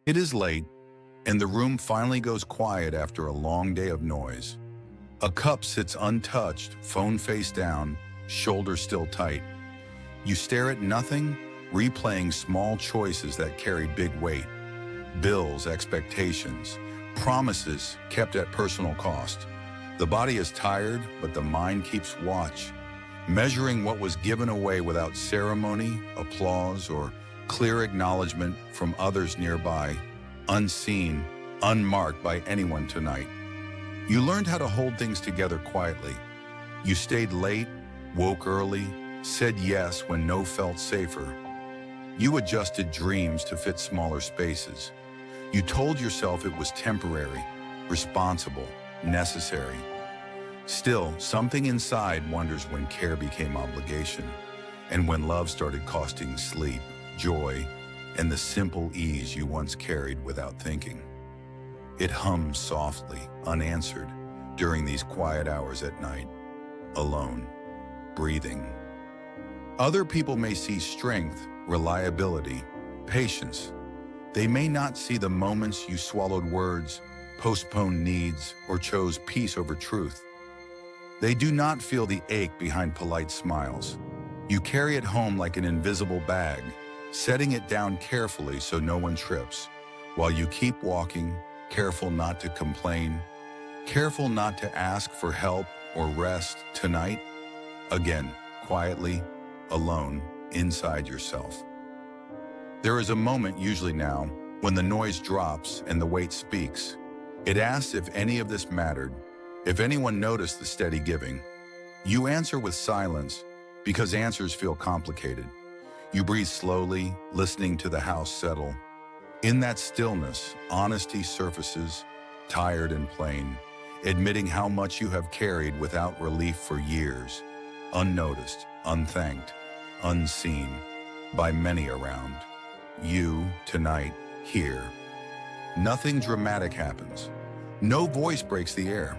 It is late, and the room finally goes quiet after a long day of noise. A cup sits untouched, phone face down, shoulders still tight. You stare at nothing, replaying small choices that carried big weight. Bills, expectations, promises kept at personal cost. The body is tired, but the mind keeps watch, measuring what was given away without ceremony, applause, or clear acknowledgement from others nearby, unseen, unmarked by anyone tonight. You learned how to hold things together quietly. You stayed late, woke early, said yes when no felt safer. You adjusted dreams to fit smaller spaces. You told yourself it was temporary, responsible, necessary. Still, something inside wonders when care became obligation, and when love started costing sleep, joy, and the simple ease you once carried without thinking. It hums softly, unanswered, during these quiet hours at night, alone, breathing. Other people may see strength, reliability, patience. They may not see the moments you swallowed words, postponed needs, or chose peace over truth. They do not feel the ache behind polite smiles. You carry it home like an invisible bag, setting it down carefully so no one trips, while you keep walking, careful not to complain, careful not to ask for help or rest tonight. Again, quietly, alone, inside yourself. There is a moment, usually now, when the noise drops and the weight speaks. It asks if any of this mattered, if anyone noticed the steady giving. You answer with silence, because answers feel complicated. You breathe slowly, listening to the house settle. In that stillness, honesty surfaces, tired and plain, admitting how much you have carried without relief for years, unnoticed, unthanked, unseen, by many around. You, tonight, here. Nothing dramatic happens. No voice breaks the air.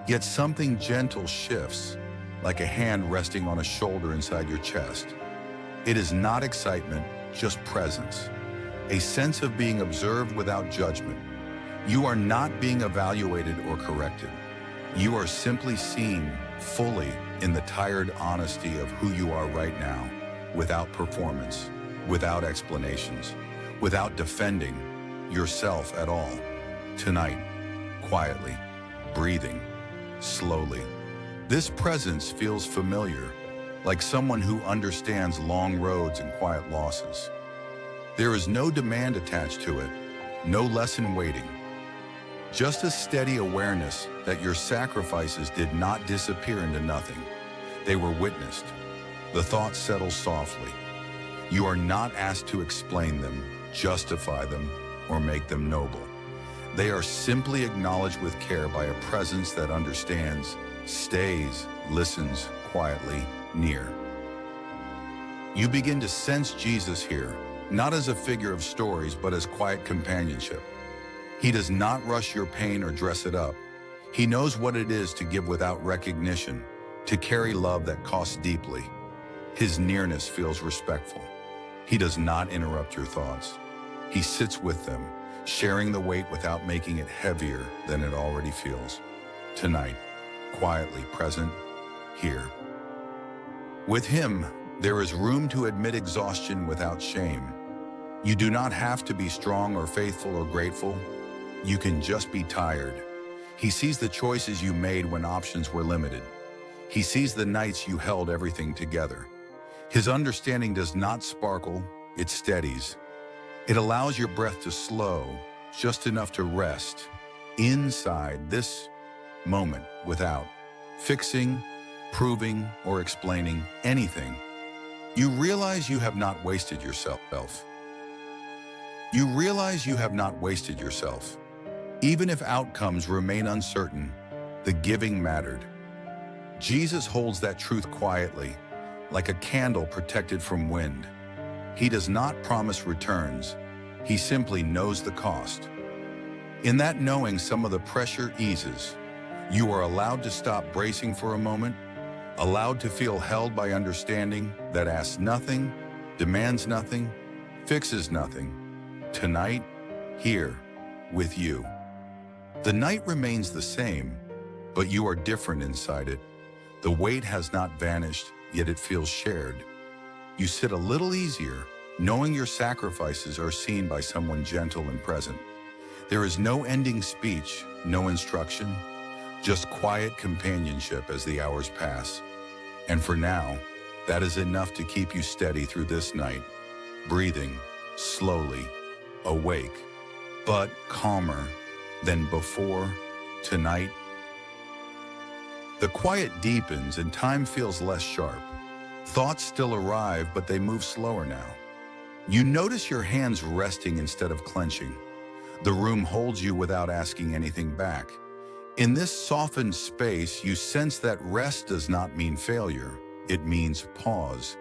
Yet something gentle shifts, like a hand resting on a shoulder inside your chest. It is not excitement, just presence. A sense of being observed without judgment. You are not being evaluated or corrected. You are simply seen fully in the tired honesty of who you are right now, without performance, without explanations, without defending yourself at all. Tonight, quietly, breathing, slowly. This presence feels familiar, like someone who understands long roads and quiet losses. There is no demand attached to it, no lesson waiting. Just a steady awareness that your sacrifices did not disappear into nothing. They were witnessed. The thoughts settle softly. You are not asked to explain them, justify them, or make them noble. They are simply acknowledged with care by a presence that understands, stays, listens quietly, near. You begin to sense Jesus here, not as a figure of stories, but as quiet companionship. He does not rush your pain or dress it up. He knows what it is to give without recognition, to carry love that costs deeply. His nearness feels respectful. He does not interrupt your thoughts. He sits with them, sharing the weight without making it heavier than it already feels. Tonight, quietly present, here. With him, there is room to admit exhaustion without shame. You do not have to be strong or faithful or grateful. You can just be tired. He sees the choices you made when options were limited. He sees the nights you held everything together. His understanding does not sparkle, it steadies. It allows your breath to slow, just enough to rest, inside this moment without fixing, proving, or explaining anything. You realize you have not wasted yourself. You realize you have not wasted yourself. Even if outcomes remain uncertain, the giving mattered. Jesus holds that truth quietly, like a candle protected from wind. He does not promise returns. He simply knows the cost. In that knowing, some of the pressure eases. You are allowed to stop bracing for a moment, allowed to feel held by understanding that asks nothing, demands nothing, fixes nothing. Tonight, here, with you. The night remains the same, but you are different inside it. The weight has not vanished, yet it feels shared. You sit a little easier, knowing your sacrifices are seen by someone gentle and present. There is no ending speech, no instruction, just quiet companionship as the hours pass. And for now, that is enough to keep you steady through this night, breathing slowly, awake, but calmer than before, tonight. The quiet deepens and time feels less sharp. Thoughts still arrive, but they move slower now. You notice your hands resting instead of clenching. The room holds you without asking anything back. In this softened space, you sense that rest does not mean failure. It means pause.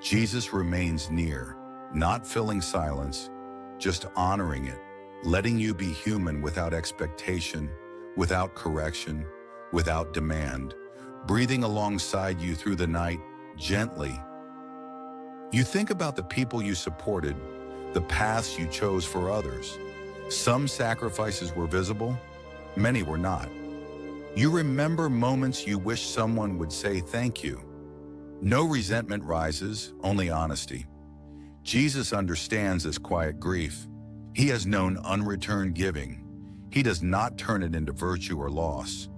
Jesus remains near, not filling silence, just honoring it, letting you be human without expectation, without correction, without demand, breathing alongside you through the night, gently. You think about the people you supported, the paths you chose for others. Some sacrifices were visible, many were not. You remember moments you wish someone would say thank you. No resentment rises, only honesty. Jesus understands this quiet grief. He has known unreturned giving. He does not turn it into virtue or loss.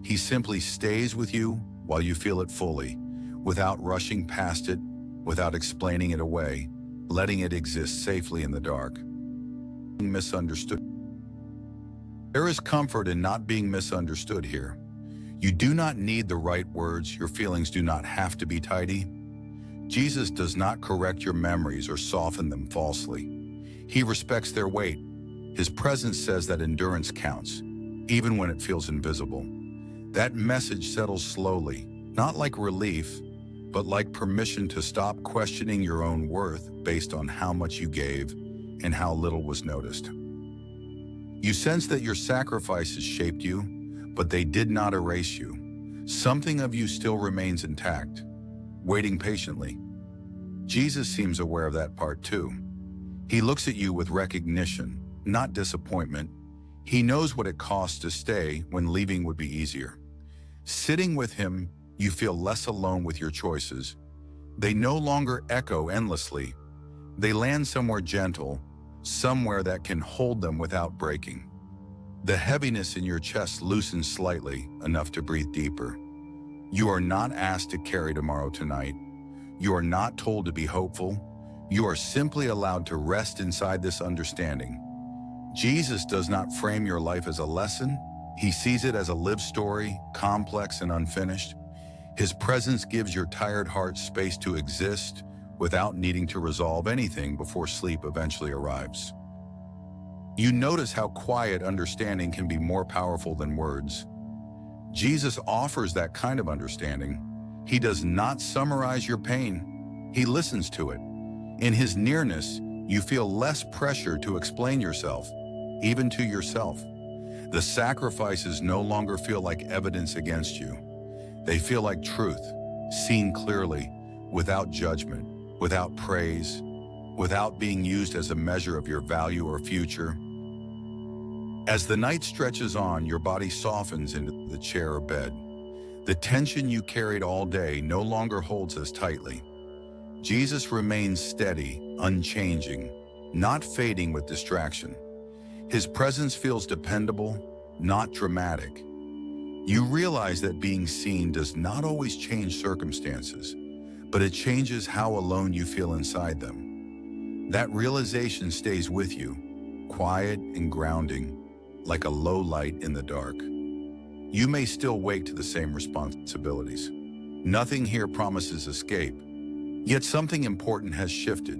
He simply stays with you while you feel it fully, without rushing past it, without explaining it away, letting it exist safely in the dark. Misunderstood. There is comfort in not being misunderstood here. You do not need the right words, your feelings do not have to be tidy. Jesus does not correct your memories or soften them falsely. He respects their weight. His presence says that endurance counts, even when it feels invisible. That message settles slowly, not like relief, but like permission to stop questioning your own worth based on how much you gave and how little was noticed. You sense that your sacrifices shaped you, but they did not erase you. Something of you still remains intact, waiting patiently. Jesus seems aware of that part too. He looks at you with recognition, not disappointment. He knows what it costs to stay when leaving would be easier. Sitting with him, you feel less alone with your choices. They no longer echo endlessly. They land somewhere gentle, somewhere that can hold them without breaking. The heaviness in your chest loosens slightly, enough to breathe deeper. You are not asked to carry tomorrow tonight. You are not told to be hopeful. You are simply allowed to rest inside this understanding. Jesus does not frame your life as a lesson. He sees it as a lived story, complex and unfinished. His presence gives your tired heart space to exist without needing to resolve anything before sleep eventually arrives. You notice how quiet understanding can be more powerful than words. Jesus offers that kind of understanding. He does not summarize your pain. He listens to it. In his nearness, you feel less pressure to explain yourself, even to yourself. The sacrifices no longer feel like evidence against you. They feel like truth, seen clearly, without judgment, without praise, without being used as a measure of your value or future. As the night stretches on, your body softens into the chair or bed. The tension you carried all day no longer holds as tightly. Jesus remains steady, unchanging, not fading with distraction. His presence feels dependable, not dramatic. You realize that being seen does not always change circumstances, but it changes how alone you feel inside them. That realization stays with you, quiet and grounding, like a low light in the dark. You may still wake to the same responsibilities. Nothing here promises escape, yet something important has shifted.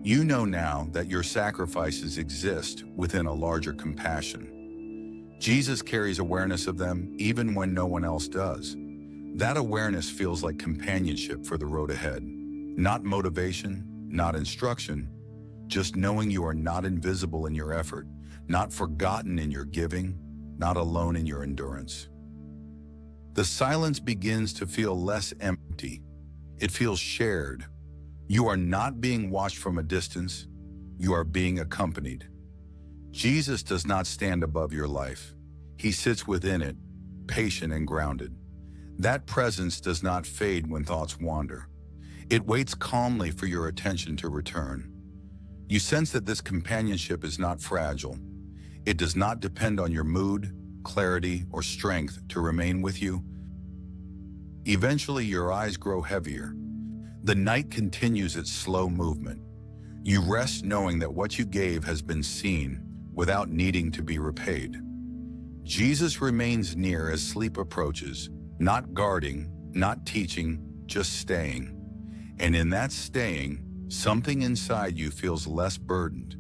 You know now that your sacrifices exist within a larger compassion. Jesus carries awareness of them even when no one else does. That awareness feels like companionship for the road ahead. Not motivation, not instruction, just knowing you are not invisible in your effort, not forgotten in your giving, not alone in your endurance. The silence begins to feel less empty. It feels shared. You are not being watched from a distance. You are being accompanied. Jesus does not stand above your life. He sits within it, patient and grounded. That presence does not fade when thoughts wander. It waits calmly for your attention to return. You sense that this companionship is not fragile. It does not depend on your mood, clarity, or strength to remain with you. Eventually, your eyes grow heavier. The night continues its slow movement. You rest knowing that what you gave has been seen without needing to be repaid. Jesus remains near as sleep approaches, not guarding, not teaching, just staying. And in that staying, something inside you feels less burdened.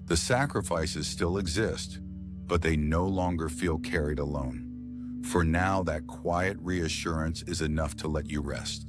The sacrifices still exist, but they no longer feel carried alone. For now, that quiet reassurance is enough to let you rest.